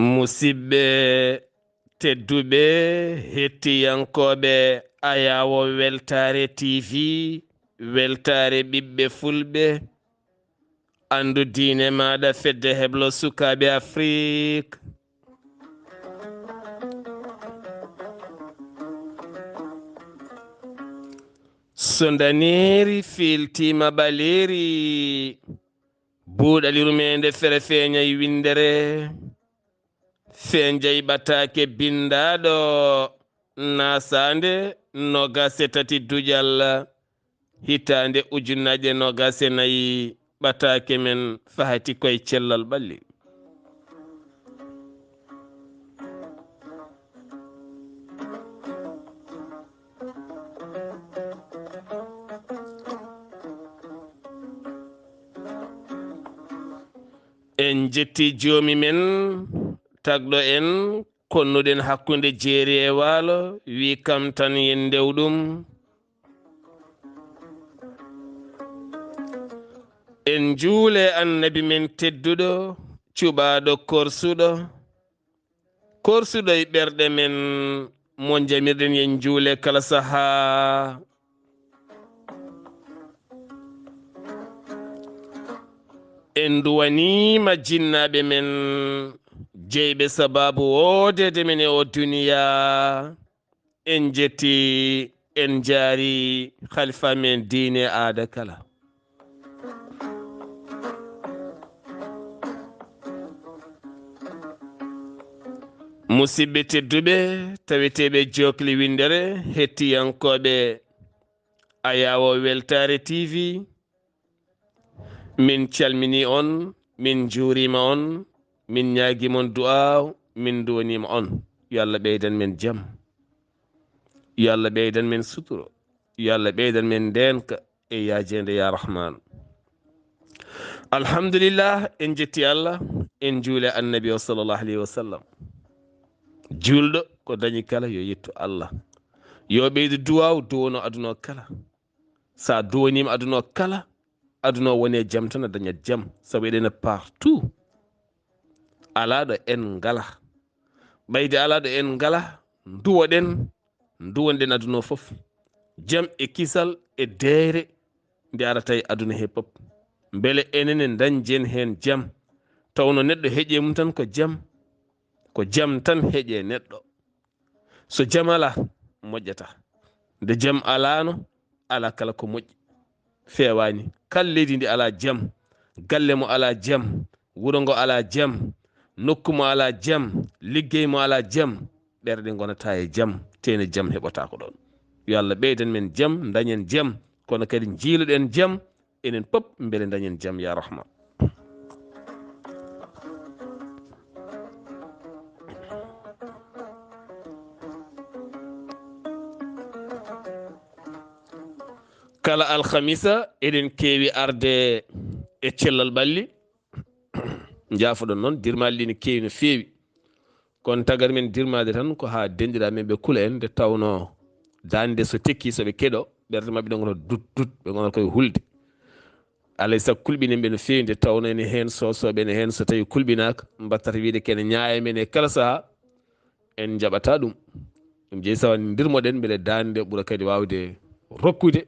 Musidɓe tedduɓe hettiyankoɓe Ayawo Weltare TV, weltare ɓiɓɓe fulɓe, andu diine maɗa fedde heblo sukaɓe Afrique. So daneri filtima ɓaleri buuɗali rumende fere feeñay windere fenjay ɓatake bindaɗo nasande nogase tati dujal hitande ujunnaje nogase nayi ɓatake men fahati koye cellal ɓalli. En jetti joomi men tagɗo en konnuɗen hakkunde jeeri e waalo wi kam tan yen ndewɗum. En juule annabi men tedduɗo cuɓaɗo korsuɗo e ɓerɗe men mo jamirɗen yen juule kala saha. En duwanima jinnaɓe men jeyɓe sababu wodede men e o duniya. En jetti en jaari khalifa men diine aada kala. Musidɓe tedduɓe taweteɓe jokli windere hettiyankoɓe Ayawo Weltare TV, min calmini on, min juurima on, min ñaguimon du'a, min duwanima on. Yo Allah ɓeydan men jaam, yo Allah ɓeydan men suturo, yo Allah ɓeydan men ndenka e yajede ya rahman. Alhamdulillah, en jetti Allah, en juule annabi o sallallahu alayhi wa sallam. Julɗo ko dañi kala yo yettu Allah, yo ɓeydu duwaw duwano aduna o kala. Sa duwanima aduna o kala, aduna o woni e jaam tan a dañat jaam, sabu eɗene partout. Alaɗo en ngala, ɓayde alaɗo en ngala, duwonɗen aduna o foof, jaam e kisal e deyre nde arata e aduna he pop. Beele enene dañjen hen jaam, tawno neɗɗo heeƴe mum tan ko jaam tan heeƴe neɗɗo. So jaam ala moƴƴata, nde jaam alano ala kala ko moƴƴi fewani. Kala leydi ndi ala jaam, galle mo ala jaam, wuro ngo ala jaam, nokku mo ala jaam, liggey mo ala jaam, ɓerɗe gonata e jaam, tene jaam heɓata ko ɗon. Yo Allah ɓeydan men jaam, dañen jaam, kono kadi jiiloɗen jaam enen pop beele dañen jaam ya rahma. Kala alhamisa eɗen keewi arde e cellal ɓalli. Jaafoɗon noon dirmaali ɗi ne keewi no feewi, kono tagar men dirmade tan ko ha denɗiraɓe men ɓe kula en nde tawno dande so tekki soɓe keɗo ɓerde mabɓe ɗe gonata dut ɓe gonata koye hulde. alay saago kulɓinen ɓe no feewi nde tawno ene hen sosoɓe ene hen so tawi kulɓinaka mbattata wiide kene ñaaya men e kala saaha en jaɓata ɗum. ɗum jeeyi sawa dirmoɗen beele dande ɓuura kadi wawde rokkude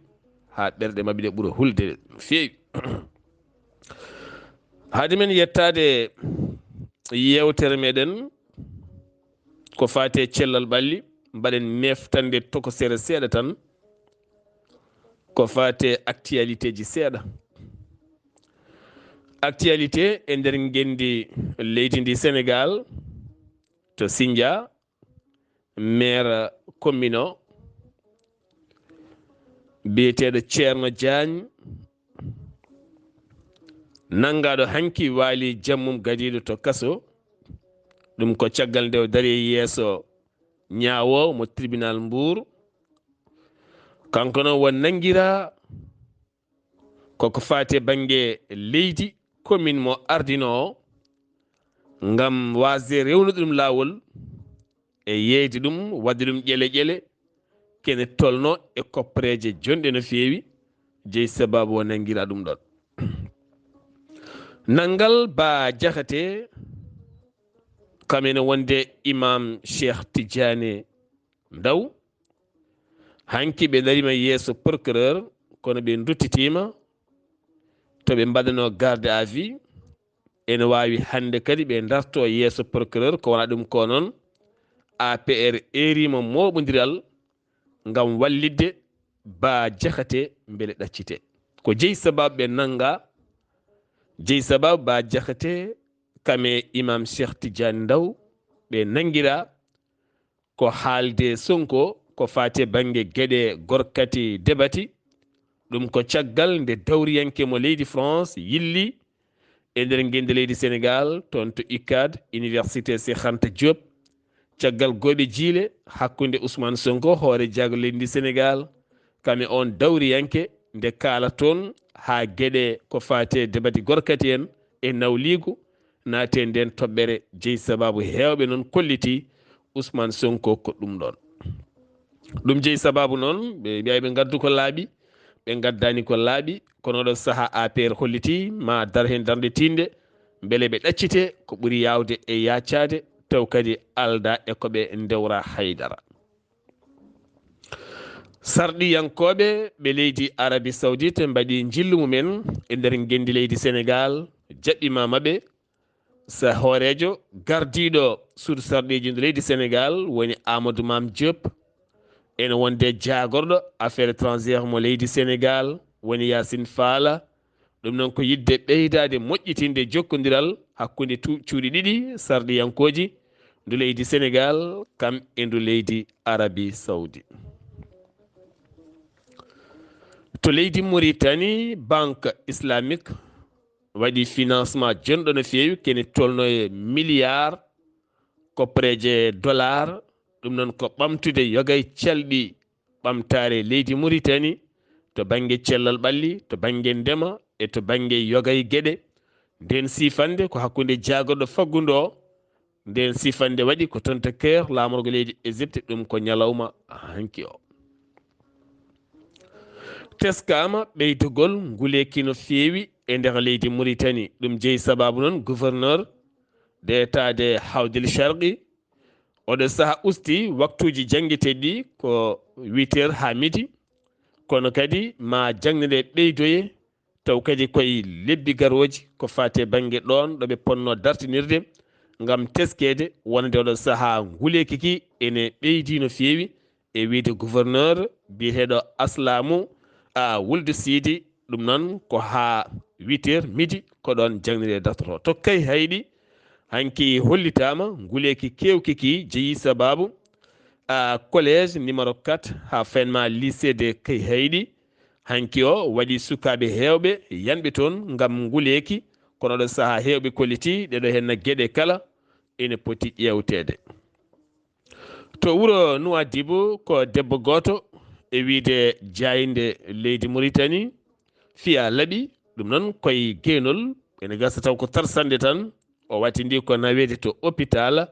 ha ɓerɗe mabɓe ɗe ɓuura hulde no feewi. haade men yettade yewtere meɗen ko fate cellal ɓalli, mbaɗen meftande tokosere seeɗa tan ko fate actualité ji seeɗa. Actualité e nder gendi leydi ndi Sénégal, to Sindia, maire commune o biyeteɗo Ceerno Diagne nangaɗo hanki waali jammum gadiɗo to kaso. ɗum ko caggal nde o dari yeeso ñaawo mo tribunal Mbour. kanko noon won nangira koko fate banggue leydi commune mo ardino o ngam wasde rewnude ɗum lawol e yeyde ɗum wadde ɗum ƴele kene tolno e koppareje jonɗe no feewi jeeyi sababu o nangira ɗum ɗon. Nangal Bah Diakhaté kamene wonde imam Cheikh Tidiane Ndaw hanki ɓe darima yeeso procureur kono ɓe duttitima to ɓe mbaɗano garde à vue ene wawi hande kadi ɓe darto yeeso procureur ko wona ɗum ko noon APR erima moɓodiral ngam wallidde Bah Diakhaté beele ɗaccite ko jeeyi sababu ɓe nanga jeeyi sababu Bah Diakhaté kame imam Cheikh Tidiane Ndaw ɓe nanguira ko haalde Sonko ko fate banggue gueɗe gorkati debati ɗum ko caggal nde dawriyanke mo leydi France yilli e nder guendi leydi Sénégal toon to UCAD université Cheikh Anta Diop caggal goɓe jiile hakkude Ousmane Sonko hoore jaago leydi Sénégal kame on dawriyanke nde kaala toon ha gueɗe ko fate debati gorkati en e nawligu naate nden toɓɓere jeeyi sababu hewɓe noon kolliti Ousmane Sonko ko ɗum ɗon ɗum jeeyi sababu noon ɓe mbiya ɓe gaddu ko laaɓi ɓe gaddani ko laaɓi kono oɗo saaha APR holliti ma dar hen darde tinde beele ɓe ɗaccite ko ɓuuri yawde e yaccade taw kadi alda e koɓe dewra haydara sarɗiyankoɓe ɓe leydi Arabie Saoudite mbaɗi jillu mumen e nder gendi leydi Sénégal jaɓɓima maɓe sa hoorejo gardiɗo suudu sarɗiji nde leydi Sénégal woni Amadou Mame Diop ene wonde jagorɗo affaire étrangère mo leydi Sénégal woni Yacine Fall ɗum noon ko yidde ɓeydade moƴƴitinde jokkodiral hakkude cuuɗi ɗiɗi sarɗiyankoji ndu leydi Sénégal kam e ndu leydi Arabie Saoudi to leydi Mauritanie banque islamique waɗi financement jonɗo no feewi kene tolno e milliard koppareje dollar ɗum noon ko ɓamtude yogay calɗi ɓamtare leydi Mauritanie to banggue cellal ɓalli to banggue ndema e to banggue yogay gueɗe nden sifande ko hakkude jagorɗo faggudu o nden sifande waɗi ko tonta Caire lamorgo leydi Égypte ɗum ko ñalawma hanki o teskama ɓeydogol nguleki no feewi e nder leydi Mauritanie ɗum jeeyi sababu noon gouverneur d'état de Hawdel Sharqi oɗo saaha usti waktuji janggueteɗi ko 8h ha midi kono kadi ma jangde nde ɓeydoye taw kadi koye lebbi garoji ko fate banggue ɗon ɗoɓe ponno dartinirde ngam teskede wonde oɗo saaha nguleki ki ene ɓeydi no feewi e wiide gouverneur biyeteɗo Aslamu Wulde Sidi ɗum noon ko ha 8h midi ko ɗon jangde nde dartoto tokkay hayɗi hanki hollitama nguleki kewki ki jeeyi sababu collège numéro 4 ha faynma lycée de Kay Hayɗi hanki o waɗi sukaɓe hewɓe yanɓe toon ngam nguleki kono ɗo saaha hewɓe kolliti ɗeɗo henna gueɗe kala ene poti ƴewtede to wuuro Nouadhibou ko debbo goto e wiide jayde leydi Mauritanie fiya laaɓi ɗum noon koye guenol ene gasa taw ko tarsande tan o watindi ko nawede to hôpital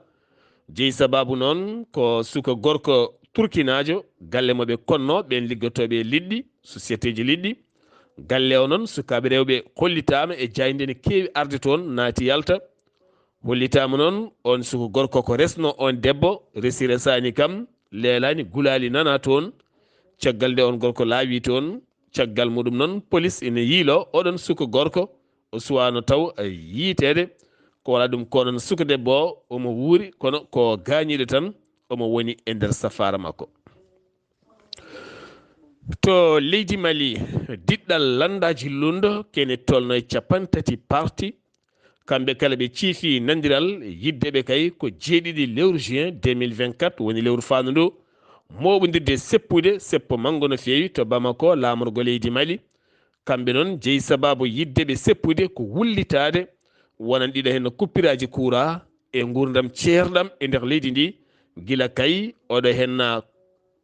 jeeyi sababu noon ko suka gorko turkinajo galle moɓe konno ɓen liggotoɓe liɗɗi société ji liɗɗi galle o noon sukaɓe rewɓe hollitama e jayde ne kewi arde toon naati yalta hollitama noon on suka gorko ko resno on debbo resi resani kam leelani gulali nana toon caggal nde on gorko laawi toon caggal muɗum noon police ene yiilo oɗon suka gorko o suwano taw yiitede ko wala ɗum ko noon suka debbo o omo wuuri kono ko gañiɗo tan omo woni e nder safara makko to leydi Mali diɗɗal landaji lundo kene tolno e 30 parti kamɓe kala ɓe ciifi nandiral yiddeɓe kay ko jeeɗiɗi lewru juin 2024 woni lewru fandu ndu moɓodirde seppude seppo manggo no feewi to Bamako lamorgo leydi Mali kamɓe noon jeeyi sababu yiddeɓe seppude ko wullitade wonan ɗiɗo hen kuppiraji courant e gurdam ceerɗam e nder leydi ndi gila kay oɗo henna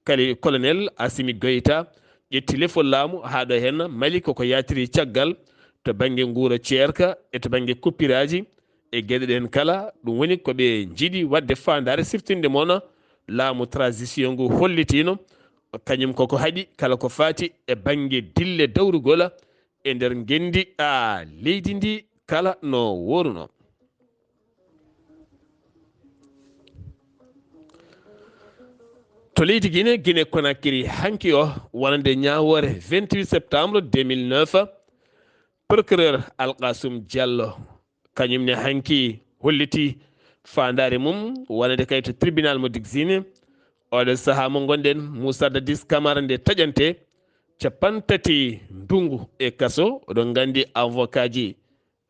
kali colonel Assimi Goïta ƴetti lefol laamu haɗo hen Mali koko yatiri caggal to banggue guura ceerka e to banggue kuppiraji e gueɗe ɗen kala ɗum woni koɓe jiiɗi wadde fandare siftinde moon laamu transition ngu hollitino kañum koko haaɗi kala ko fati e banggue dille dawrugol e nder gendi leydi ndi kala no woruno to leydi Guinée Conakry hanki o wonande ñawore 28 septembre 2009 procureur Alkasum Diallo kañumne hanki holliti fandare mum wonande kay to tribunal mo Ziguinchor oɗo saaha mo gonɗen Moussa Dadis Camara nde taƴante capantati ndungu e kaso oɗon gandi avocat ji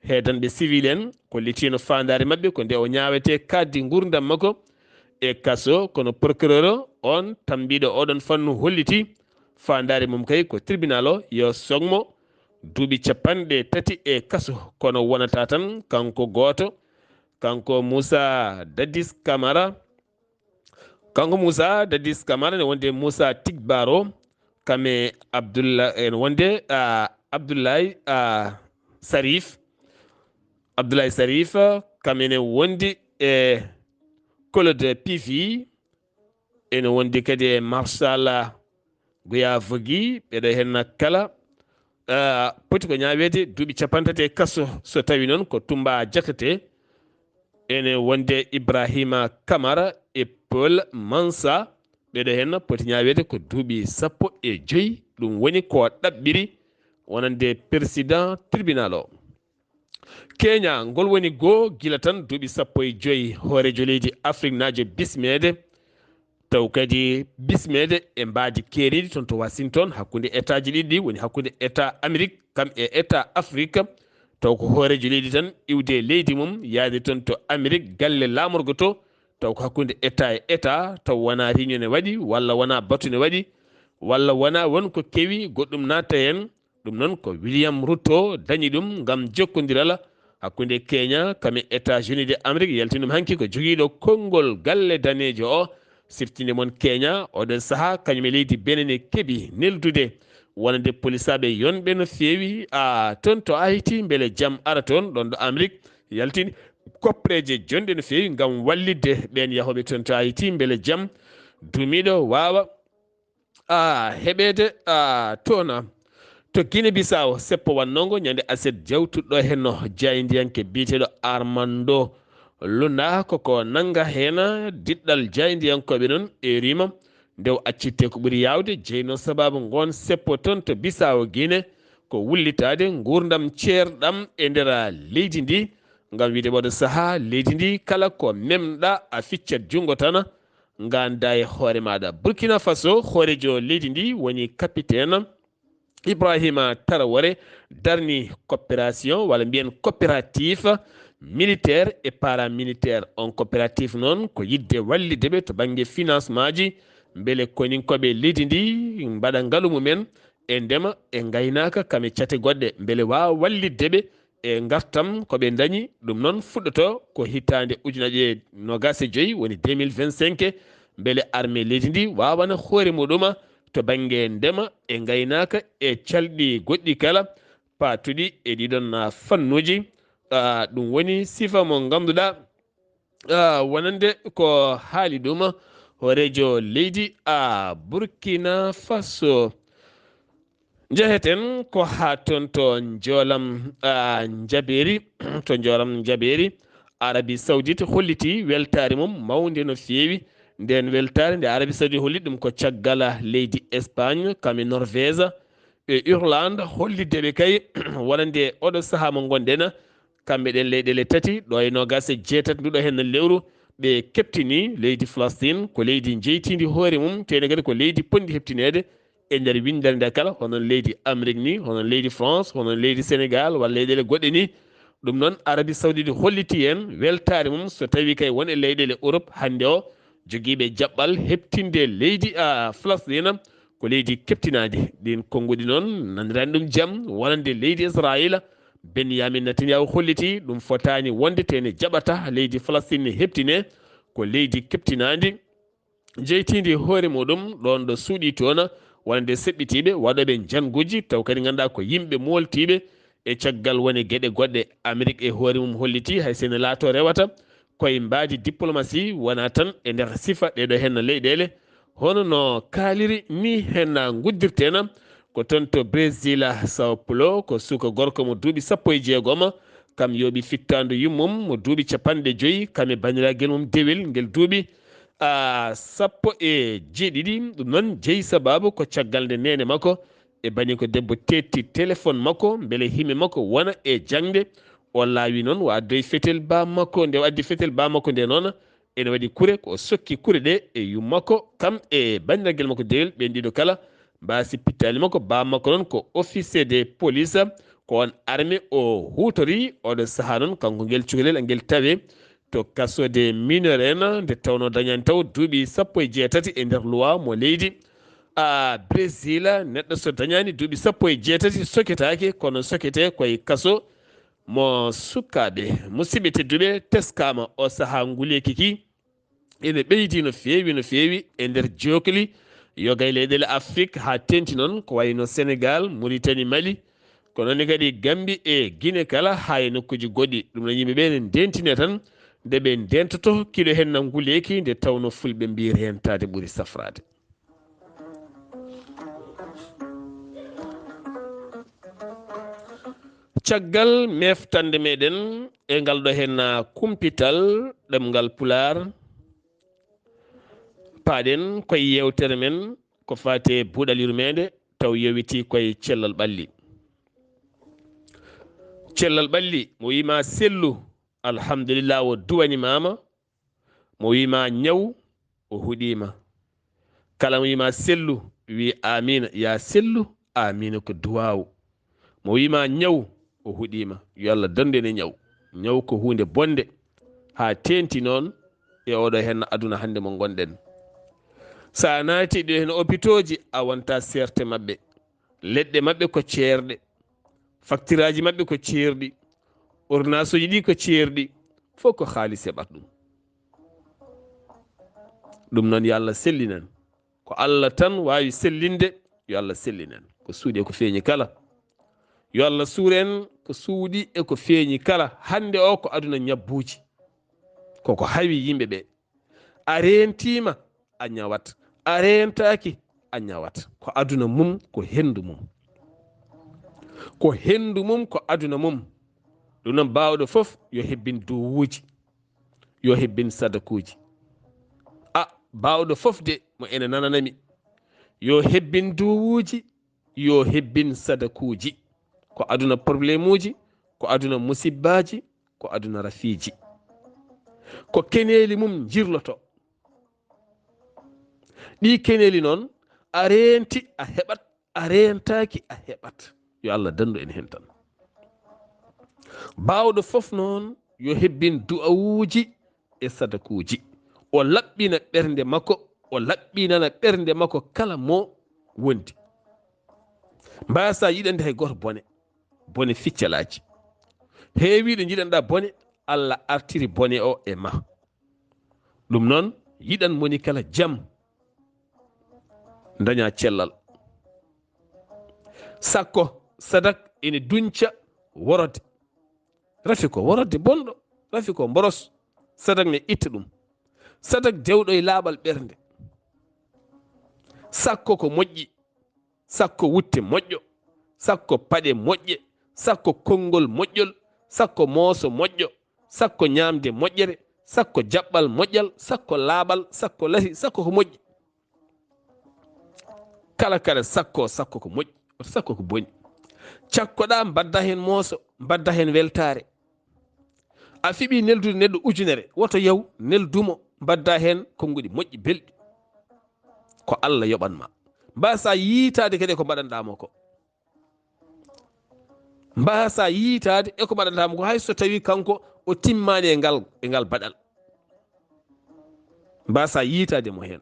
heedanɓe civil en ko litino fandare mabɓe ko nde o ñawete kaddi gurdam makko e kaso kono procureur on tambiɗo oɗon fannu holliti fandare mum kay ko tribunal o yo sogmo duuɓi capanɗe tati e kaso kono wonata tan kanko goto kanko Moussa Dadis Camara ne wonde Moussa Tigbaro kame Abdoulaye en wonde Abdoulaye Sarif kamene wondi e Claude PV ene wondi kadi e Marsala Gouya-Vogui ɓeɗo henna kala poti ko ñawede duuɓi capantati e kaso so tawi noon ko Toumba Diakate ene wonde Ibrahima Camara e Paul Mansa ɓeɗo henna poti ñawede ko duuɓi 15 ɗum woni ko ɗaɓɓiri wonande président tribunal o. Kenya ngol woni goo gila tan duuɓi 15 hoorejo leydi Afrique naajo bismede taw kadi bismede e mbadi keeriɗi toon to Washington hakkude état ji ɗiɗi woni hakkude état Amérique kam e état Afrique taw ko hoorejo leydi tan iwde leydi mum yaade toon to Amérique galle lamorgo to taw ko hakkude état e état taw wona réunion ne waɗi walla wona batu ne waɗi walla wona wonko kewi goɗɗum natta hen ɗum noon ko William Ruto dañi ɗum gam jokkodiral hakkude Kenya kame États-Unis de Amérique yaltinum hanki ko joguiɗo konngol galle danejo o siftinde mon Kenya oɗon saaha kañum e leydi Benin keeɓi neldude wonande polisaɓe yonɓe no fewi toon to Haïti beele jaam ara toon ɗon ɗo Amérique yaltini koppreje jonɗe no fewi gam wallidde ɓen yahoɓe toon to Haïti beele jaam duumiɗo wawa heɓede toon to Guinée Bissau seppo wannongo ñande aset jawtuɗɗo henno jaydiyanke biyeteɗo Armando Lunda koko nanga hena diɗɗal jaydiyankoɓe noon e rima ndew accitte ko ɓuuri yawde jeyno sababu gon seppo toon to Bissau Guinée ko wullitade gurdam ceerɗam e nder leydi ndi ngam wiide ɓoɗo saaha leydi ndi kala ko memɗa a ficcat jungo tan ganda e hoore maɗa. Burkina Faso hoorejo leydi ndi woni capitaine Ibrahima Traoré darni coopération walla mbiyen coopérative militaire et paramilitaire on coopérative noon ko yidde wallideɓe to banggue financement ji beele koninkoɓe leydi ndi mbaɗa ngaalu mumen e ndema e gaynaka kame cate goɗɗe beele wawa walliddeɓe e gartam koɓe dañi ɗum noon fuɗɗoto ko hitande ujunnaje 25 woni 2025 beele armée leydi ndi wawana hoore muɗuma to banggue ndema e gaynaka e calɗi goɗɗi kala patuɗi e ɗiɗon fannuji ɗum woni sifa mo ganduɗa wonande ko haali ɗum hoorejo leydi Burkina Faso. Jeheten ko ha toon to joolam Jaberi to joolam Jaberi Arabie Saoudite holliti weltare mum mawde no fewi nden weltare nde Arabie Saoudite holli ɗum ko caggal leydi Espagne kame Norvège e Irlande hollideɓe kay wonande oɗo saaha mo gonɗen kamɓe ɗen leyɗele tati ɗo e 27 nduɗo hen lewru ɓe keptini leydi Palestine ko leydi jeytidi hoore mum tene kadi ko leydi ponɗi heptinede e nder windere nde kala hono leydi Amérique ni hono leydi France hono leydi Sénégal walla leyɗele goɗɗe ni ɗum noon Arabie Saoudite holliti hen weltare mum so tawi kay won e leyɗele Europe hande o joguiɓe jaɓɓal heptinde leydi Palestine ko leydi keptinadi ɗin konngudi noon nandirani ɗum jaam wonande leydi Israël Benyamin Netanyahu holliti ɗum fotani wonde tene jaɓata leydi Palestine heptine ko leydi keptinadi jeytidi hoore muɗum ɗon ɗo suuɗi toon wonande seɓɓitiɓe waɗoɓe janguji taw kadi ganduɗa ko yimɓe moltiɓe e caggal woni gueɗe goɗɗe Amérique e hoore mum holliti hay sene laato rewata koye mbadi diplomatie wona tan e nder sifa ɗeɗo hen leyɗele hono no kaaliri ni hen guddirtena ko toon to Brésil Sao Paulo ko suka gorko mo duuɓi 16 kam yooɓi fittandu yummum mo duuɓi 50 kame bandiraguel mum dewel guel duuɓi sappo e jeeɗiɗi. ɗum noon jeyi sababu ko caggal nde nene makko e bani ko debbo tetti téléphone makko beele himɓe makko wona e jangde. o laawi noon o addoyi fetel ba makko. nde o addi fetel ba makko nde noon ene waɗi kure ko sokki kure ɗe e yummakko kam e bandiraguel makko dewel ɓen ɗiɗo kala mbasi pittali makko. ba makko noon ko officier de police ko on armé o hutori oɗo saaha noon kanko guel cukalel angel tawe to kasode mineur en nde tawno dañani taw duuɓi 17 e nder loi mo leydi Brésil. neɗɗo so dañani duuɓi 17 soketake kono sokete koye kaso mo sukaɓe. musidɓe tedduɓe teskama o saaha nguleki ki ene ɓeydi no fewi e nder jokli yoga e leyɗele Afrique ha tenti noon ko wayno Sénégal, Mauritanie, Mali, ko noon kadi Gambie e Guinée kala ha e nokkuji goɗɗi. ɗum no yimɓeɓe ne dentine tan nde ɓe dentoto kiɗo hen na nguleki nde tawno fulɓe mbi rentade ɓuuri safrade. caggal meftande meɗen e ngal ɗo hen kumpital ɗemgal pular paaɗen koye yewtere men ko fate buuɗal yurmede taw yewiti koye cellal ɓalli. cellal ɓalli mo wima sellu alhamdulillah o duwanimama, mo wima ñaw o huɗima. kala mo wima sellu wi amina ya sellu amina ko duwawu. mo wima ñaw o huɗima yo Allah dande ne ñaw ko hunde bonde ha tenti noon e oɗo hen aduna hande mo gonɗen. sa naati ɗo hen hôpitoji a wonta serte mabɓe, leɗɗe mabɓe ko ceerɗe, facture aji mabɓe ko ceerɗi, ordonnance uji ɗi ko ceerɗi, fof ko haalis heɓat ɗum. ɗum noon yo Allah sellinen, ko Allah tan wawi sellinde, yo Allah sellinen ko suuɗi e ko feeñi kala. yo Allah suuren ko suuɗi e ko feeñi kala. hande o ko aduna ñabbuji koko hawi yimɓeɓe. a rentima a ñawat, a rentaki a ñawat. ko aduna mum ko hendu mum, ko hendu mum ko aduna mum. ɗum noon bawɗo foof yo hebbin duwuji, yo hebbin sadakuji. bawɗo foof de mo ene nananami yo hebbin duwuji, yo hebbin sadakuji. ko aduna probléme uji, ko aduna musibbaji, ko aduna rafiji, ko keneli mum jirloto. ɗi keneli noon a renti a heɓat, a rentaki a heɓat. yo Allah dandu en hen tan. bawɗo foof noon yo hebbin du'awuji e sadakuji. o laɓɓina ɓernde makko, o laɓɓinana ɓernde makko kala mo wondi. mbasa yiɗande hay goto bone ficcalaji. heewiɗo jiɗanɗa bone Allah artiri bone o e ma. ɗum noon yiɗan moni kala jaam daña cellal. sakko sadak ene dunca worode. rafi ko worode bonɗo, rafi ko boros. sadak ne itta ɗum. sadak dewɗo e laaɓal ɓernde. sakko ko moƴƴi, sakko wutte moƴƴo, sakko paɗe moƴƴe, sakko konngol moƴƴol, sakko mooso moƴƴo, sakko ñamde moƴƴere, sakko jaɓɓal moƴƴal, sakko laaɓal, sakko lati, sakko ko moƴƴi. kala sakko ko moƴƴi, sakko ko boni. cakkoɗa mbadda hen mooso, mbadda hen weltare. a fiɓi neldude neɗɗo ujunere, woto yaw neldumo mbadda hen konguɗi moƴƴi belɗi. ko Allah yoɓanma. mbasa yiitade kadi ko mbaɗanɗamo ko. mbasa yiitade eko mbaɗanɗamo ko hayso tawi kanko o timmani e ngal baɗal. mbasa yiitade mo hen.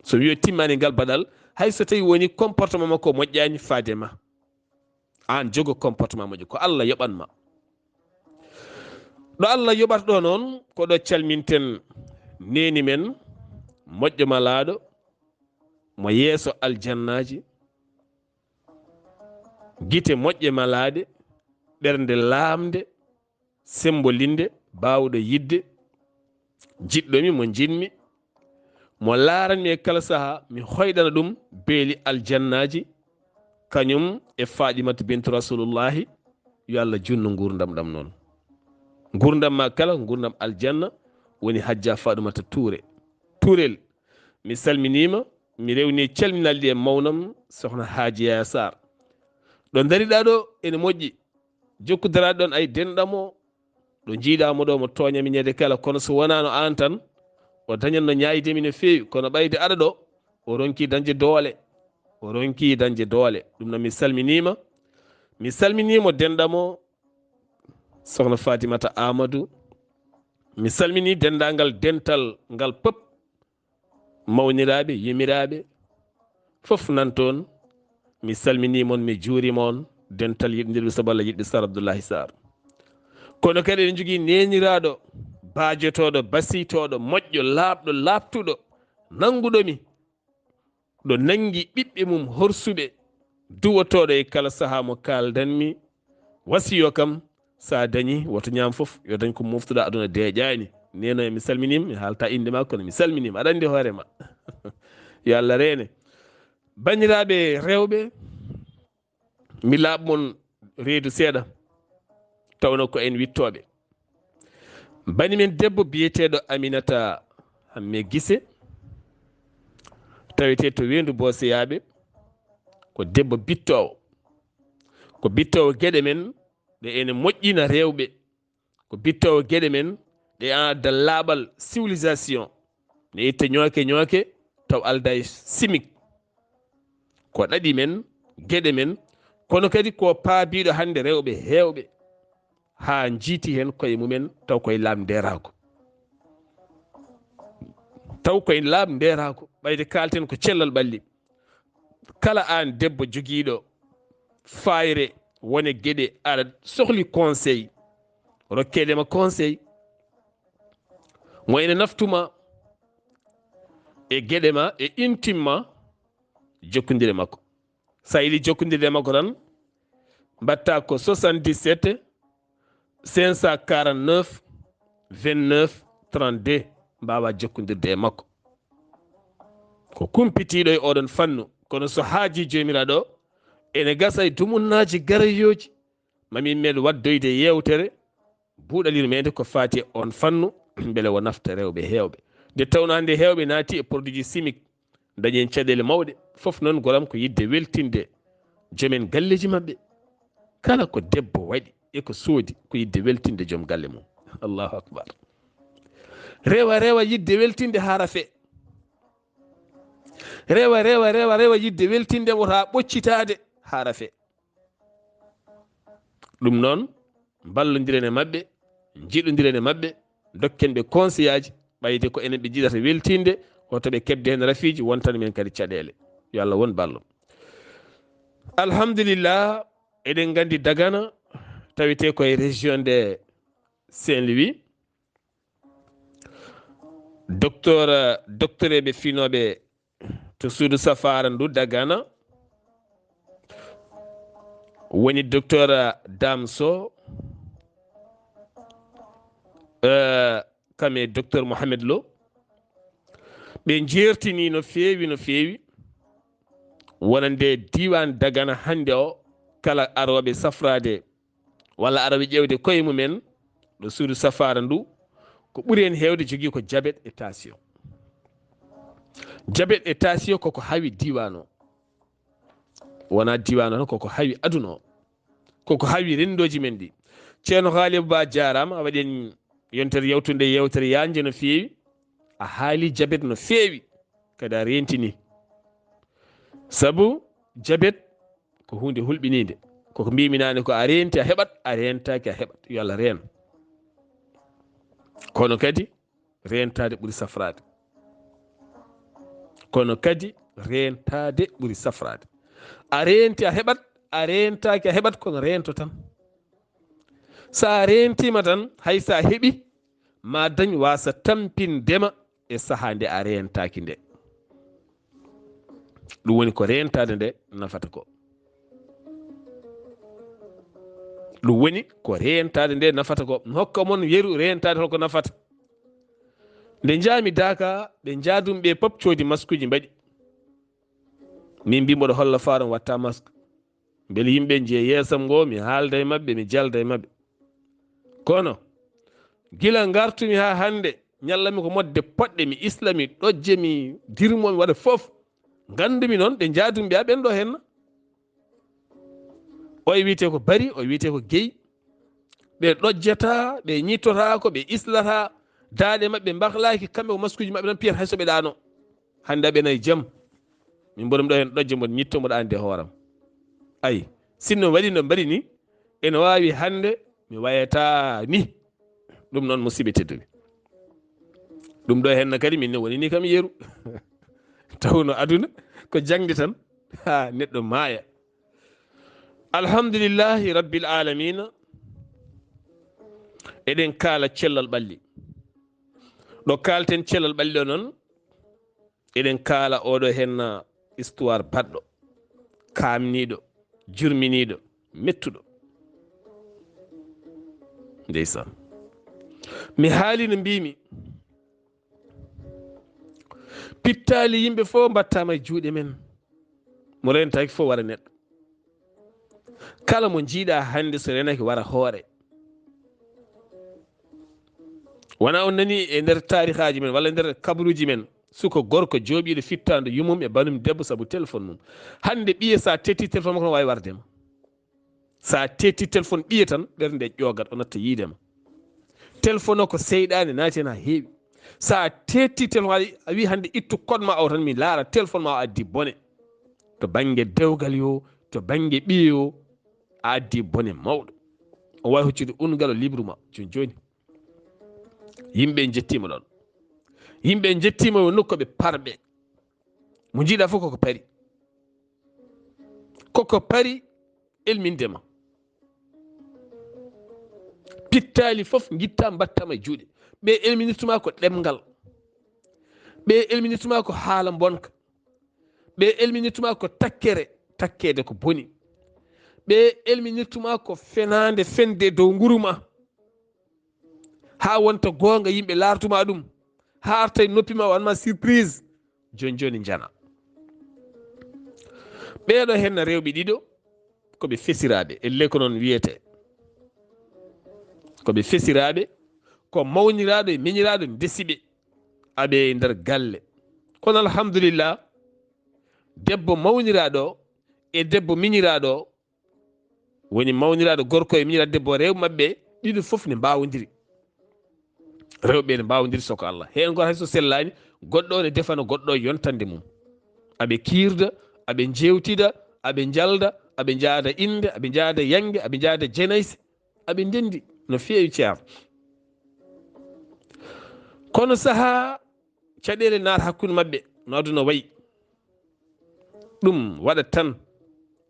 so wi o timmani e ngal baɗal hayso tawi woni comportement makko moƴƴani faade ma. an jogo comportement moƴƴo. ko Allah yoɓanma. ɗo Allah yoɓata ɗo noon ko ɗo calminten neni men moƴƴo malaɗo mo yeeso aljannaji, guite moƴƴe malade, ɓernde lamde, sembolinde, bawɗo yidde, jiɗɗomi mo jinmi, mo laranmi e kala saaha mi hoydana ɗum beeli aljannaji, kañum e Faɗimata bintu rasulullahi. yo Allah junno gurdam ɗam noon. gurdam ma kala gurdam aljanna woni Hajja Faaɗumata Tourel mi salminima mi rewni calminaldi e mawnam sohna Haaji Yaya Sarr ɗo dariɗa ɗo ene moƴƴi jokkudiraɗo ɗon ay denɗamo ɗo jiiɗamo ɗo mo toñami ñande kala kono so wonano an tan o dañatno ñayidemi no fewi kono ɓayde aɗa ɗo o ronki dañde doole ɗum noon mi salminimo denɗamo sohna Fatimata Amadou mi salmini dendagal dental ngal pop mawniraɓe yimiraɓe fof nan toon mi salminimon mi juurimon dental yiɗdirɓe sabu Allah yiɗɓe Sar Abdoullahi Sarr kono kadi eɗen jogui neniraɗo baajotoɗo basitoɗo moƴƴo laaɓɗo laaɓtuɗo nanguɗomi ɗo nangi ɓiɓɓe mum horsuɓe duwotoɗo e kala saaha mo kaldanmi wasiyo kam sa dañi woto ñaam foof yo dañ ko moftuɗa aduna deeƴani neno mi salminima mi haalta inde ma kono mi salminima aɗa andi hoorema yo Allah reene bandiraɓe rewɓe mi laaɓmon reedu seeɗa tawno ko en wittoɓe banimen debbo biyeteɗo Aminata Hamme Guissé tawete to Wendu Boseyaɓe ko debbo bittowo gueɗe men ɗe ene moƴƴina rewɓe ko bittowo gueɗe men ɗe adda laaɓal civilisation ne itta ñooke taw alda e simik ko ɗaɗi men gueɗe men kono kadi ko paabiɗo hande rewɓe hewɓe ha jiiti hen koye mumen taw koye laamu nderako ɓayde kalten ko cellal ɓalli kala an debbo joguiɗo fayre wone gueɗe aɗa sohli conseil rokkedema conseil mo ene naftuma e gueɗe ma e intimma jokkodire makko sa yiiɗi jokkodirde makko tan mbatta ko 77 549 29 32 mbawa jokkodirde e makko ko kumpitiɗo e oɗon fannu kono so haaji jomiraɗo ene gasa e dumunnaji garayoji mamin meɗ waddoyde yewtere buuɗalirmede ko fati on fannu beele o nafta rewɓe hewɓe nde tawno hande hewɓe naati e produit ji chimique dañen caɗele mawɗe foof noon golam ko yidde weltinde joomen galleji mabɓe kala ko debbo waɗi eko soodi ko yidde weltinde joom galle mum Allahu akbar rewa yidde weltinde harafe rewa yidde weltinde wota ɓoccitade harafe ɗum noon ballodiren e mabɓe jiɗodiren e mabɓe dokken ɓe conseil aji ɓayde ko enen ɓe jiɗata weltinde hoto ɓe kebde hen rafiji wontan men kadi caɗele yo Allah won ballo alhamdulillah eɗen gandi Dagana tawete koye région de Saint-Louis docteur eɓe finoɓe to suudu safara ndu Dagana woni docteur Dame Sow kame docteur Mohamed Lo ɓe jertini no fewi wonande diwan Dagana hande o kala aroɓe safrade walla aroɓe ƴewde koye mumen ɗo suudu safara ndu ko ɓuuri hen hewde jogui ko diabète et tension koko hawi diwan o wona diwan o tan koko hawi aduna o koko hawi rendoji men ɗi ceerno Halibou Ba jarama a waɗi en yontere yewtere yanje no fewi a haali diabète no fewi kadi a rentini saabu diabète ko hunde hulɓinide koko mbimi nane ko a renti a heɓat a rentaki a heɓat yo Allah reen kono kadi rentade ɓuuri safrade a renti a heɓat a rentaki a heɓat kono rento tan sa rentima tan hay sa heeɓi ma dañ wasa tampindema e saaha nde a rentaki nde ɗum woni ko rentade nde nafata ko mi hokka mon yeru rentade holko nafata nde jaami Daka ɓe jaadumi ɓe pop coodi maskuji mbaɗi min mbimoɗo holla faaro watta masque beele yimɓe jiiya yeesam ngo mi haalda e mabɓe mi jalda e mabɓe kono gila gartumi ha hande ñallami ko modde poɗɗe mi islami ɗojje mi dirmo mi waɗa fof gandumi noon ɓe jaadumi mbiya ɓen ɗo henna o wiyete ko bari o wiyete ko gueyi ɓe ɗojjata ɓe ñittotako ɓe islata daaɗe mabɓe mbahlaki kamɓe ko maskuji mabɓe tan piyata hayso ɓe ɗano hande aɓe nayi jaam min mboɗom ɗo hen ɗojje mboɗo ñitto mboɗo ande hooram ayi sinno waɗi no mbaɗi ni ene wawi hande mi wayata ni ɗum noon musidɓe tedduɓe ɗum ɗo henna kadi minne woni ni kam yeeru tawno aduna ko jangde tan ha neɗɗo maaya alhamdulillahi rabbil alamina eɗen kaala cellal ɓalli ɗo kalten cellal ɓalli ɗo noon eɗen kaala oɗo henna histoire baɗɗo kamniɗo jurminiɗo mettuɗo ndeysan mi haali no mbimi pittali yimɓe fof mbattama e juuɗe men mo rentaki fof wara neɗɗo kala mo jiiɗa hande so renaki wara hoore wona on nani e nder tarihaji men walla nder kabaruji men suko gorko jooɓiɗo fittando yumum e banum debbo saabu téléphone mum hande ɓiye sa tetti téléphone makko no wawi wardema sa tetti téléphone ɓiye tan ɓernde ƴogat o natta yiidema téléphone o ko seyɗani naati hen ha heewi sa tetti téléphone a wi hande ittu code ma o tan mi laara téléphone ma o addi bone to banggue dewgal yo to banggue ɓiye yo a addi bone mawɗo o wawi hoccude ungal o libre ma joni joni yimɓe jettima ɗon yimɓe jettima yo nokkoɓe parɓe mo jiiɗa fof koko pari elmindema pittali fof guitta mbattama e juuɗe ɓe elminirtuma ko ɗemgal ɓe elminirtuma ko haala bonka ɓe elminirtuma ko takkede ko boni ɓe elminirtuma ko fenade fende dow nguruma ha wonta gonga yimɓe lartuma ɗum ha arta e noppima wanma surprise joni joni jana ɓeɗo henna rewɓe ɗiɗo koɓe fesiraɓe elle ko noon wiyete koɓe fesiraɓe ko mawniraɗo e miñiraɗo desiɓe aɓe e nder galle kono alhamdulillah debbo mawniraɗo e debbo miñiraɗo woni mawniraɗo gorko e miñiraɗo debbo rewɓe mabɓe ɗiɗo foof ne mbawodiri rewɓe ne mbawodiri soko Allah hen goto hayso sellani goɗɗo ne defana goɗɗo yontande mum aɓe kirda aɓe jewtida aɓe jalda aɓe jaada inde aɓe jaada yangue aɓe jaada jenayse aɓe ndendi no feewi ceer kono saaha caɗele naata hakkude mabɓe no aduna wayi ɗum waɗat tan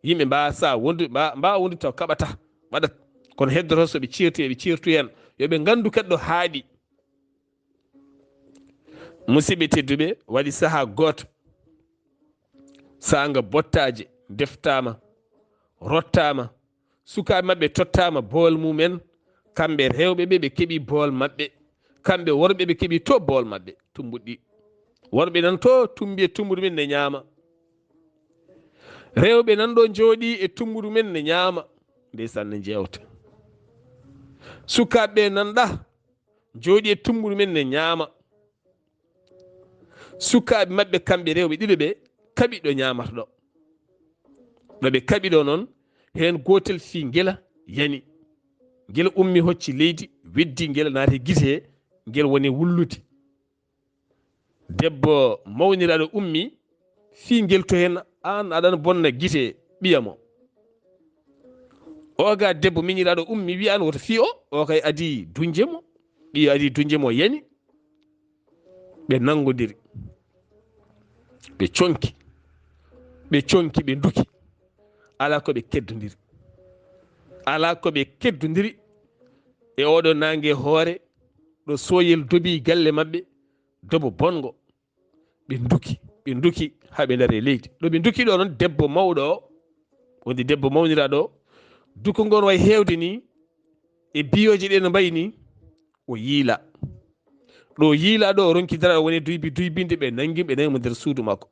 yimɓe mbasa wondude mbawa wondude taw kaɓata waɗat kono heddoto soɓe certi eɓe certu hen yoɓe gandu kadi ɗo haaɗi musidɓe tedduɓe waɗi saaha goto sanga bottaje deftama rottama sukaɓe mabɓe tottama bool mumen kamɓe rewɓe ɓe keeɓi bool mabɓe kamɓe worɓe ɓe keeɓi to bool mabɓe tumbuɗɗi worɓe nan to tumbi e tumbudu men ne ñaama rewɓe nan ɗo jooɗi e tumbudu men ne ñaama ndeysan ne jewta sukaɓeɓe nanɗa jooɗi e tumbudu men ne ñaama sukaɓe mabɓe kamɓe rewɓe ɗiɗo ɓe kaɓi ɗo ñamata ɗo ɗoɓe kaɓi ɗo noon hen gotel fi guela yani guel ummi hocci leydi weddi guel naati guite he guel woni wullude debbo mawniraɗo ummi fi guel to hen an aɗana bonna guite ɓiyamo oga debbo miñiraɗo ummi wi an woto fi o kay adi dunjemo ɓiyo adi dunjemo yani ɓe nangodiri ɓe conki ɓe duki ala koɓe keddodiri ala koɓe keddodiri e oɗo nangue hoore ɗo soyel dobi galle mabɓe dobo bongo ɓe duki haɓe daare leydi ɗo ɓe duki ɗo noon debbo mawɗo o woni debbo mawniraɗo o duko ngon way hewde ni e biyoje ɗe no mbayi ni o yiila ɗo yiila ɗo o ronki dara o woni duybinde ɓe nanguimo nder suudu makko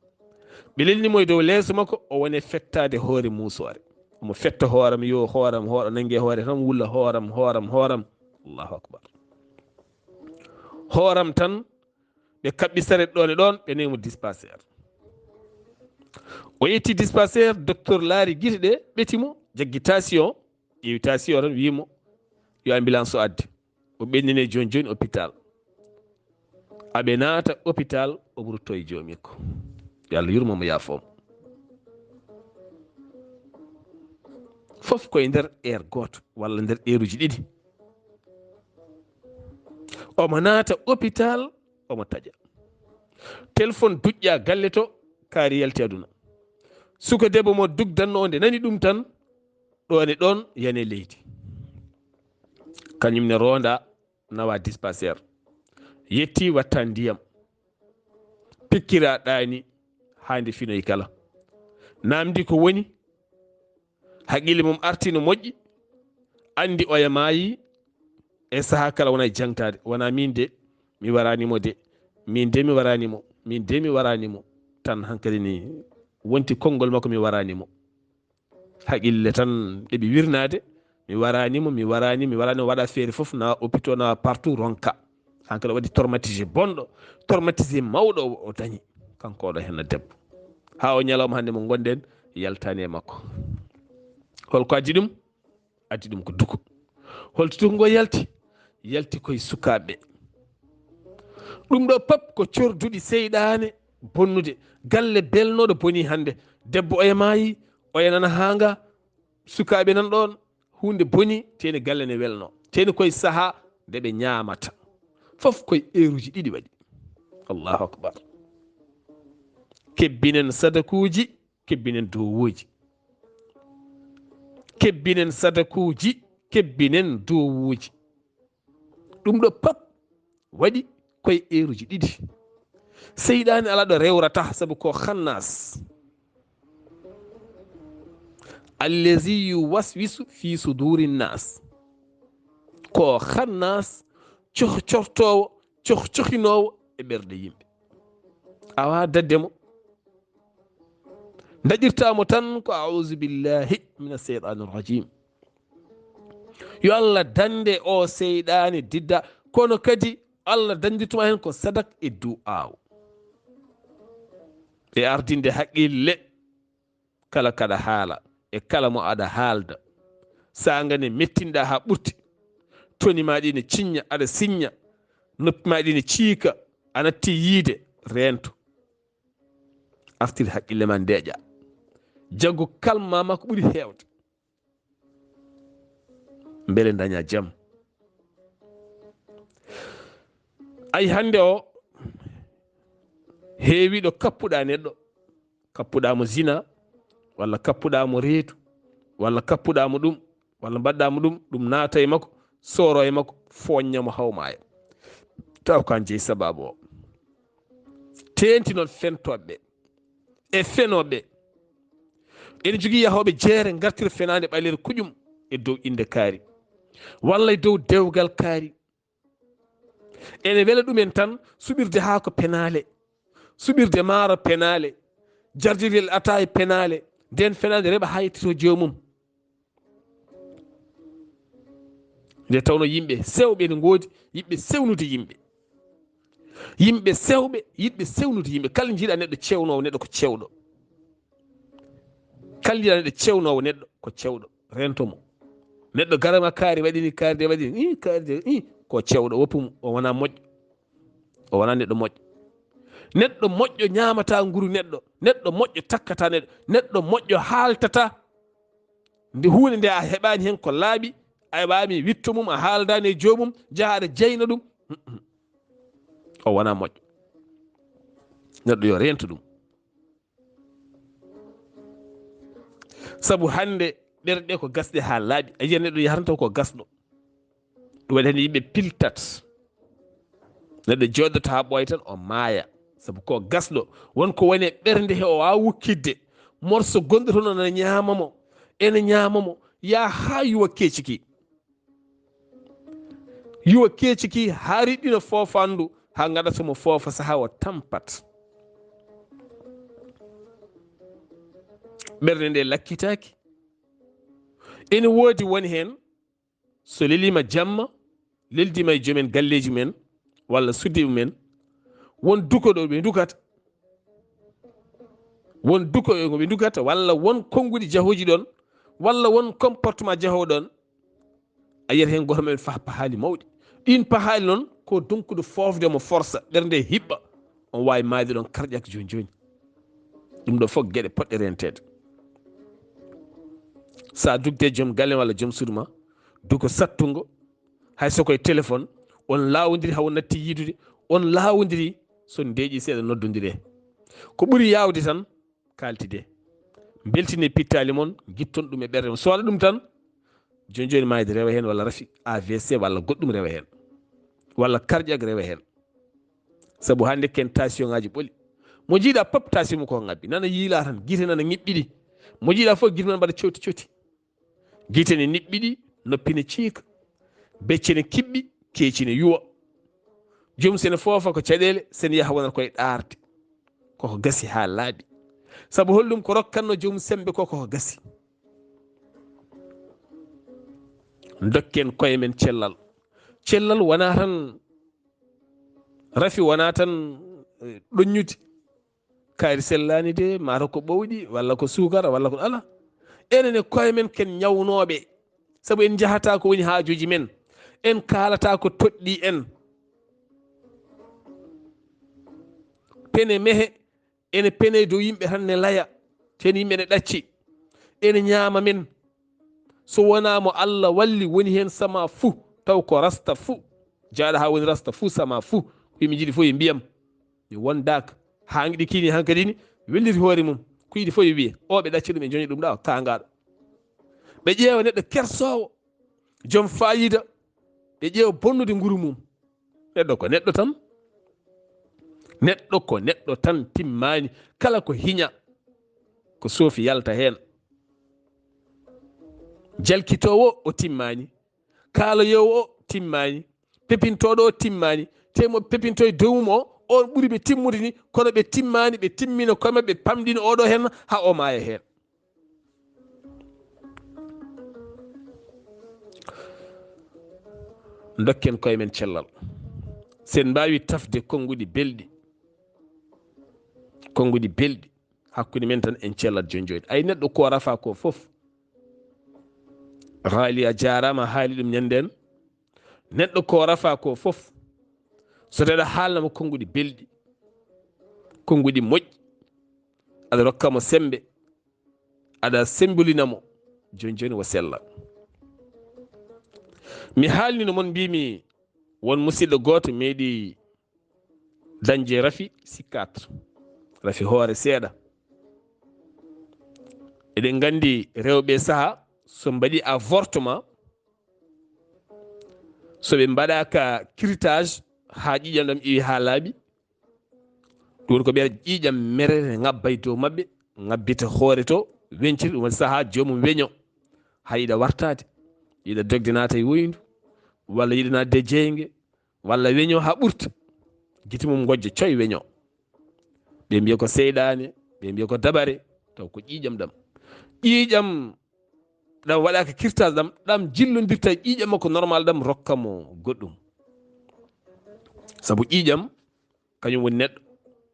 ɓe lelnimo e dow leeso makko o woni fettade hoore musore omo fetta hooram yo hooram nangue hoore tan wulla hooram allahu akbar hooram tan ɓe kaɓɓi saret ɗon e ɗon ɓe nemi mo dispensaire. O yetti dispensaire, docteur laari gite ɗe ɓetimo, jaggi tension, ƴeewi tension tan wimo yo ambulance o adde. O ɓennine joni joni hôpital. aɓe naata hôpital o ɓurto e joomiko, yo Allah yurmomo yaafomo. fof koye nder heure goto walla nder heure uji ɗiɗi. omo naata hôpital omo taƴa téléphone duƴƴa galle to kaari yalti aduna. suka debbo mo dugdanno nde nani ɗum tan ɗon e ɗon yane leydi. kañum ne ronda nawa dispensaire, yetti watta ndiyam pikkira ɗani hande finoy kala, namdi ko woni, haqqille mum arti no moƴƴi, andi oya maayi e saaha kala wona jangtade, wona min de mi waranimo de, min de mi waranimo, min de mi waranimo tan hankkadi ni wonti konngol makko mi waranimo. haqqille tan ɗeɓi wirnade mi waranimo mi waranimo waɗa feere foof nawa hôpital nawa partout ronka. hankadi waɗi traumatisé bonɗo, traumatisé mawɗo o dañi kanko oɗo henno debbo. ha o ñalawma hande mo gonɗen yaltani e makko. holko addi ɗum ko duko. holto duko ngo yalti koye sukaɓe. ɗum ɗo pap ko corduɗi seyɗane bonnude. galle belnoɗo boni hande, debbo oye maayi oye nana hanga, sukaɓe nan ɗon hunde boni, teni galle ne welno, teni koye saaha nde ɓe ñamata, fof koye heure uji ɗiɗi waɗi. allahu akbar. kebbinen sadakuji, kebbinen dowuji, kebbinen sadakuji, kebbinen dowuji. ɗum ɗo pap waɗi koye heure uji ɗiɗi. seyɗani ala ɗo rewrata, saabu ko khannas. allazi yuwaswisu fi suduri nnas, ko khannas, cohcortowo, cohcohinowo e ɓerɗe yimɓe. awa daddemo, daƴirtamo tan ko auzu billahi min asheytani rrajim. yo Allah dande o seyɗani didda, kono kadi Allah dandirtuma hen ko sadak e du'aw e ardinde haqqille kala kaɗa haala e kala mo aɗa haalda. sagane mettinɗa ha ɓurti, toni maɗi ne cinña, aɗa signa, noppi maɗi ne ciika, a natti yiide, rento artir haqqille ma ndeeƴa, jaggu kalmama ko ɓuuri hewde, beele daña jaam. ay hande o heewi ɗo kappuɗa neɗɗo, kappuɗamo zina, walla kappuɗamo reedu, walla kappuɗamo ɗum, walla mbaɗɗamo ɗum naata e makko, soro e makko, foññamo hawmaya, taw kan jeeyi sababu o. tenti noon fentoɓe e fenoɓe ene jogui yahoɓe jeere gartira fenade ɓalere kuƴum e dow inde kaari, walla e dow dewgal kaari. ene wela ɗumen tan suɓirde haako penale, suɓirde maaro penale, jardirel ataye penale, nden fenade reɓa ha yettito jomum. nde tawno yimɓe sewɓe ne goodi yiɓɓe sewnude yimɓe, yimɓe sewɓe yiɗɓe sewnude yimɓe. kala jiiɗa neɗɗo cewnowo neɗɗo ko cewɗo, kala jiiɗa neɗɗo cewnowo neɗɗo ko cewɗo, rentomo. neɗɗo garama kaari waɗini kaari de waɗini kaari de ko cewɗo, woppum o wona moƴƴo, o wona neɗɗo moƴƴo. neɗɗo moƴƴo ñamata nguru neɗɗo, neɗɗo moƴƴo takkata neɗɗo, neɗɗo moƴƴo haaltata nde hunde nde a heɓani hen ko laaɓi, a heɓami witto mum, a haaldani e jomum, jaaha aɗa jeyna ɗum, o wona moƴƴo. neɗɗo yo rento ɗum. saabu hande ɓerɗe ko gasɗe ha laaɓi, a yiya neɗɗo yahantaw ko gasɗo. ɗum waɗi hande yimɓe piltat, neɗɗo joɗɗota ha ɓooya tan o maaya, saabu ko gasɗo. wonko woni e ɓernde he o wawa wukkidde, morso gonɗo toon ene ñamamo, ene ñamamo, ya ha yuwa kecciki, yuwa kecciki ha riɗɗina fofandu, ha gaɗatomo foofa saaha o tampat. ɓernde nde lakkitaki. ene woodi woni hen so lelima jamma, leldima e joomen galleji men, walla suddiɓe men won dukoɗo ɓe dukata, won dukoɓe ko ɓe dukata, walla won konnguɗi jahoji ɗon, walla won comportement jahowo ɗon, a yiyat hen goto men fa pahali mawɗi. ɗin pahali noon ko donkude fofde mo force ɓernde hiɓɓa on wawi maayde ɗon karƴak joni joni. ɗum ɗo fof gueɗe poɗɗe rentede. sa dugde joom galle walla joom suudu ma duko sattungo, hay sokoye téléphone on lawodiri hawo natti yidude, on lawodiri son deeƴi seeɗa noddodire. ko ɓuuri yawde tan kaltide, beltine pittali moon, gitton ɗum e ɓerde mon. so waɗa ɗum tan joni joni mayde rewa hen, walla rafi AVC walla goɗɗum rewa hen, walla karƴak rewa hen. saabu hande ken tension ngaji ɓooli. mo jiiɗa pop tension mum ko ngabbi, nana yiila tan, guite nana ñiɓɓiɗi, mo jiiɗa fof guite men mbaɗa cooti cooti, guite ne niɓɓiɗi, noppi ne ciika, becce ne kiɓɓi, keeci ne yuwa. joom sene foofa ko caɗele, sene yaha wonata koye ɗarde, koko gasi ha laaɓi. saabu holɗum ko rokkanno joomum sembe ko koko gasi. dokken koye men cellal. cellal wona tan rafi, wona tan ɗoññude kaari sellani de, mata ko ɓowɗi, walla ko sukara, walla ko ala. enen e koye men ken ñawnoɓe, saabu en jahata ko woni haajuji men, en kalata ko toɗɗi en. pene mehe ene pene dow yimɓe tan ne laya, ten yimɓe ne ɗacci, ene ñaama men. so wona mo Allah walli woni hen sama fuu, taw ko rasta fuu, jaaɗo ha woni rasta fuu sama fuu, ko yimɓe jiiɗi fof e mbiyam mi wondaka ha ɗi kini hankkadi ni welliti hoore mum, ko yiɗi fof e wiye o ɓe ɗacci ɗum e joñi ɗum ɗa kangaɗo. ɓe ƴeewa neɗɗo kersowo, joom fayida, ɓe ƴeewa bonnude nguru mum. neɗɗo ko neɗɗo tan, neɗɗo ko neɗɗo tan, timmani. kala ko hiña ko soofi yalta hen. jalkitowo o timmani, kaaloyowo o timmani, pepintoɗo o timmani, temo pepinto e dow mum o, on ɓuuri ɓe timmude ni, kono ɓe timmani, ɓe timmino koye mabɓe, ɓe pamɗino oɗo hen ha o maaya hen. dokken koye men cellal. sen mbawi tafde konnguɗi belɗi, konnguɗi belɗi hakkude men tan en cellat joni joni. ay neɗɗo ko rafa ko foof, haali a jarama, haali ɗum ñanden. neɗɗo ko rafa ko foof so tawi aɗa haalnamo konnguɗi belɗi, konnguɗi moƴƴi, aɗa rokkamo sembe, aɗa sembolinamo, joni joni wo sella. mi haalnino moon mbimi won musidɗo goto meeɗi dañde rafi psychiatre, rafi hoore seeɗa. eɗen gandi rewɓe saaha so mbaɗi avortement, soɓe mbaɗaka curtage ha ƴiƴam ɗam iwi ha laaɓi, ɗum woni ko ɓeyata ƴiƴam merere ngabba e dow mabɓe, ngabbita hoore to wenciri. ɗum woni saaha jomum weño ha yiɗa wartade, yiɗa dogde naata e woyndu, walla yiɗa nadde jeygue, walla weño ha ɓurta, guite mum gojja coye weño. ɓe mbiya ko seyɗane, ɓe mbiya ko dabare, taw ko ƴiƴam ɗam. ƴiƴam ɗam waɗaka curtage ɗam jillodirta ƴiƴam makko normal ɗam, rokkamo goɗɗum. saabu ƴiƴam kañum woni neɗɗo.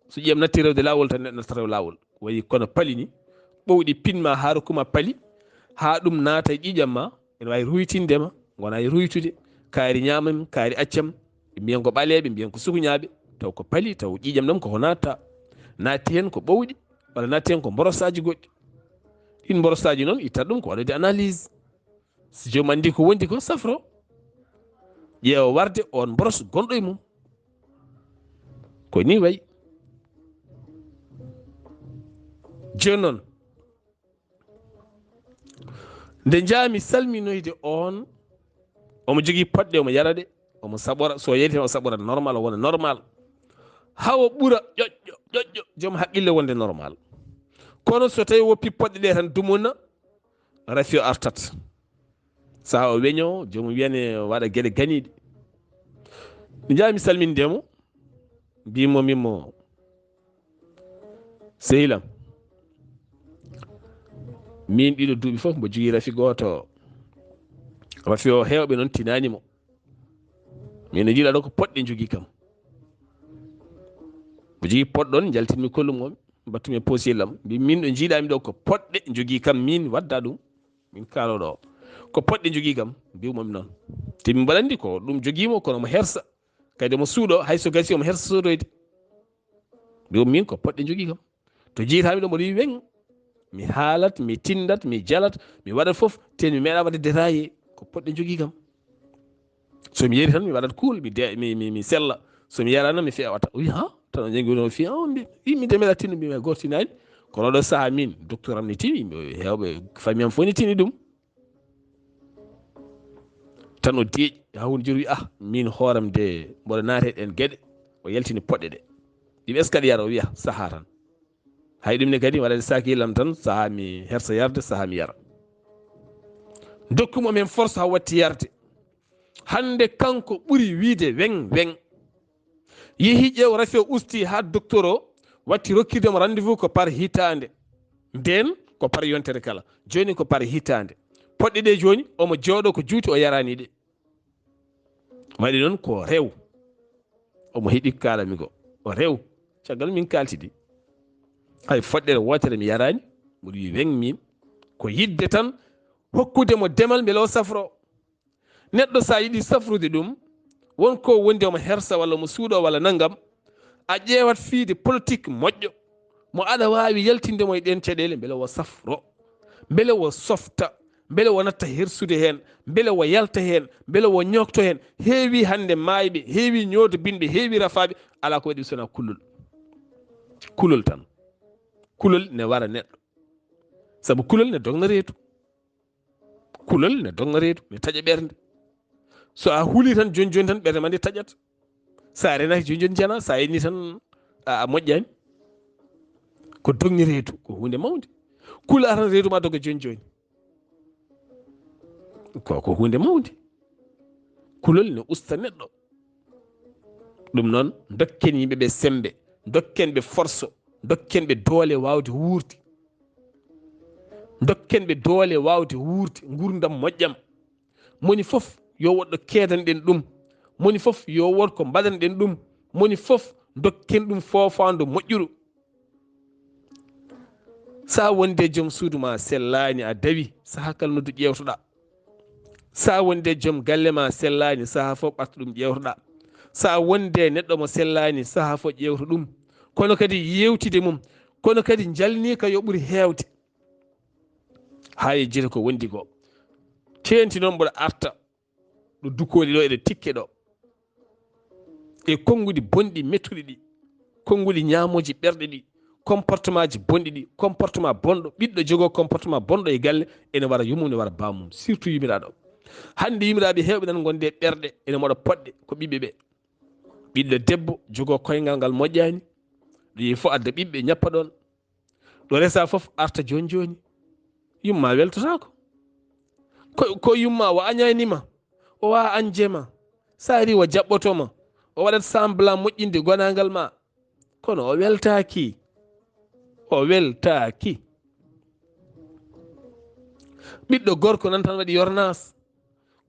so ƴiƴam natti rewde lawol tan neɗɗo nattata lawol, wayi kono paali ni, ɓowɗi pinma ha rokkuma paali, ha ɗum naata e ƴiƴam ma, ene wawi ruytindema, gona e ruytude. kaari ñamam, kaari accam, ɓe mbiyan ko ɓaleɓe, mbiyan ko sukuñaɓe, taw ko paali, taw ƴiƴam ɗam koko natta. natti hen ko ɓowɗi, walla natti hen ko borosaji goɗɗi. ɗin borosaji noon ittat ɗum ko waɗede analyse. si joomum andi ko wondi ko safro, ƴeewa warde on boros gonɗo e mum. ko ni wayi. joni noon nde jaami salminoyde on, omo jogui poɗɗe, omo yaraɗe, omo saɓora. so yari tan o saɓora normal, o wona normal, hawo ɓuura ƴoƴƴo ƴoƴƴo joom haqqille wonde normal. kono so tawi woppi poɗɗe ɗe tan dumonna, rafi o artat. saaha o weño, jomum wiyane waɗa gueɗe ganiɗe. nde jaami salmindemo, mbimomimo sehilam, min ɗiɗo duuɓi foof mbo jogui rafi goto. rafi o hewɓe noon tinanimo, min no jiiɗa ɗo ko poɗɗe jogui kam. mo jogii poɗɗon jaltinmi kollum battumi e posil am mbi min ɗo jiiɗami ɗo ko poɗɗe jogii kam min wadda ɗum min kaaloɗo o ko poɗɗe jogii kam mbiwmomi noon te min mbaɗandi ko ɗum jogiimo kono mo hersa kadi mo suuɗo hayso gasi omo hersa sodoyde mbiwmi min ko poɗɗe jogii kam to jiitami ɗo mboɗo wi weŋ mi haalat mi tindat mi jalat mi waɗat fof te mi meeɗa wadde détaillé ko poɗɗe jogii kam somi yeri tan mi waɗat kuul mi sella somi yarana mi fewata wi ha tan o jangi no fi mi de meeɗa tinno mbimi goto tinani kono ɗo saaha min docteur am ni tini hewɓe famille am fof ni tini ɗum tan o deeƴi ha hunde joni wi min hooram de mboɗo naate ɗen gueɗe o yaltini poɗɗe ɗe ɗim est ce que aɗa yara o wiya saaha tan hay ɗum ne kadi waɗade sakillam tan saaha mi hersa yarde saaha mi yara dokkumo men force ha watti yarde hande kanko ɓuri wiide weŋ weŋ yeehi ƴeew rafi o usti ha docteur o watti rokkidemo rendez-vous ko par hitande nden ko par yontere kala joni ko par hitande poɗɗe ɗe joni omo jooɗo ko juuti o yarani ɗe waɗi noon ko rew omo heeɗi kalami go o rew caggal min kaltidi hay foɗɗere wotere mi yarani mboɗo wi weŋ min ko yidde tan hokkudemo demal beele o safro neɗɗo sa yiɗi safrude ɗum wonko wondi omo hersa walla mo suuɗo walla naggam a ƴeewat fiide politique moƴƴo mo aɗa wawi yaltindemo e ɗen caɗele beele o safro beele o softa beele o natta hersude hen beele o yalta hen beele o ñokto hen heewi hande mayɓe heewi ñoodo binɓe heewi rafaɓe ala ko waɗi sona kulol tan kulol ne wara neɗɗo saabu kulol ne dogna reedu kulol ne dogna reedu ne taƴa ɓernde so a huuli tan joni joni tan ɓerde ma nde taƴat sa renaki joni joni jana sa yenni tan a moƴƴani ko dogni reedu ko hunde mawde kula tan reedu ma doga joni joni ko hunde mawde kulol ne usta neɗɗo ɗum noon dokken yimɓeɓe sembe dokken ɓe force dokken ɓe doole wawde wuurde dokken ɓe doole wawde wuurde gurdam moƴƴam moni fof yo woɗɗo keedanɗen ɗum moni fof yo wot ko mbaɗanɗen ɗum moni fof dokken ɗum fofando moƴƴuru sa wonde joom suudu ma sellani a dawi saha kala noddu ƴewtoɗa sa wonde joom galle ma sellani saha fof ɓarta ɗum ƴewtoɗa sa wonde neɗɗo mo sellani saha fof ƴewta ɗum kono kadi yewtide mum kono kadi jalni ka yo ɓuuri hewde ha yejjita ko wondi ko tenti noon mboɗo arta ɗo dukkoli ɗo eɗe tikke ɗo e konnguɗi bonɗi mettuɗi ɗi konnguɗi ñamoji ɓerɗe ɗi comportement ji bonɗi ɗi comportement bonɗo ɓiɗɗo jogo comportement bonɗo e galle ene wara yumum ne wara bamum surtout yimiraɗo hande yimiraɓe hewɓe nan gonde ɓerɗe ene moɗa poɗɗe ko ɓiɓɓe ɓe ɓiɗɗo debbo jogo koyngal ngal moƴƴani ɗo yehi fof adda ɓiɓɓe ñappa ɗon ɗo resa fof arta joni joni yumma weltotako ko yumma o añanima o wawa anjema sa ari o jaɓɓotoma o waɗat semblant moƴƴinde gonagal ma kono o weltaki ɓiɗɗo gorko nan tan waɗi yornas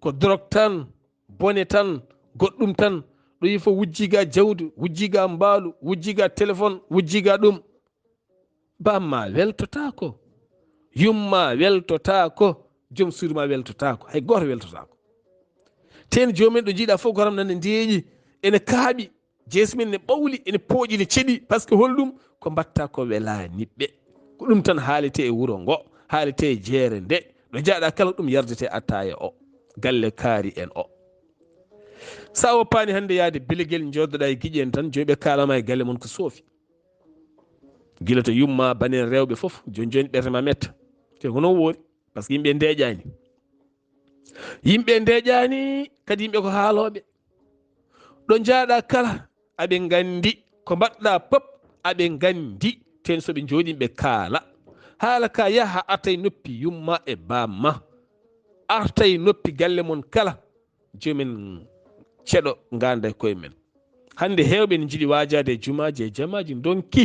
ko drogue tan bone tan goɗɗum tan ɗo yi fof wujjiga jawdi wujjiga mbaalu wujjiga téléphone wujjiga ɗum bamma weltotako yumma weltotako joom suudu ma weltotako hay goto weltotako ten jomumen ɗo jiiɗa fof goram nane ndeeƴi ene kaaɓi jeesmen ne ɓawli ene pooƴi ne ceeɗi par ce que holɗum ko mbatta ko welaniɓe ko ɗum tan haalete e wuuro ngo haalete e jeere nde ɗo jaaɗa kala ɗum yardete attaya o galle kaari en o sa woppani hande yaade bileguel joddoɗa e guiƴi en tan joyiɓe kalama e galle moon ko soofi guila to yumma banen rewɓe foof joni joni ɓerde ma metta te ko noon woori par ce que yimɓe ndeƴani kadi yimɓe ko haaloɓe ɗo jaaɗa kala aɓe gandi ko mbaɗɗa pop aɓe gandi ten soɓe jooɗi ɓe kaala haala ka yaha artay noppi yumma e bamma artay noppi galle mon kala jomin ceɗo ganda e koye men hande hewɓe ne jiiɗi wajade e jumaji e jamaji donki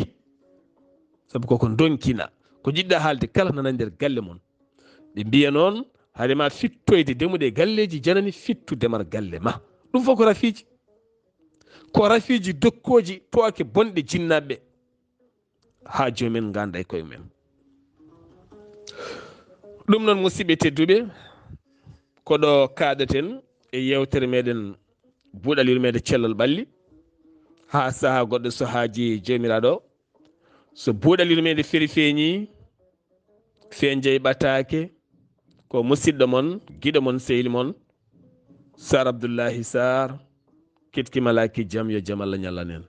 saabu koko donkina ko jiɗɗa haalde kala nana nder galle mon ɓe mbiya noon haadema fittoyde demude e galleji janani fittu demar galle ma ɗum fof ko rafiji ko rafiji dokkoji toake bonɗe jinnaɓe ha jomumen ganda e koye mumen. ɗum noon musidɓe tedduɓe koɗo kaɗeten e yewtere meɗen buuɗal yurmede cellal ɓalli ha saaha goɗɗo so haaji jomiraɗo so buuɗal yurmede feeri feeñi fe jeyɓatake ko musidɗo moon guiɗo moon sehil moon Sar Abdoullahi Sarr ketkimalaki jaam yo jaam Allah ñallanen.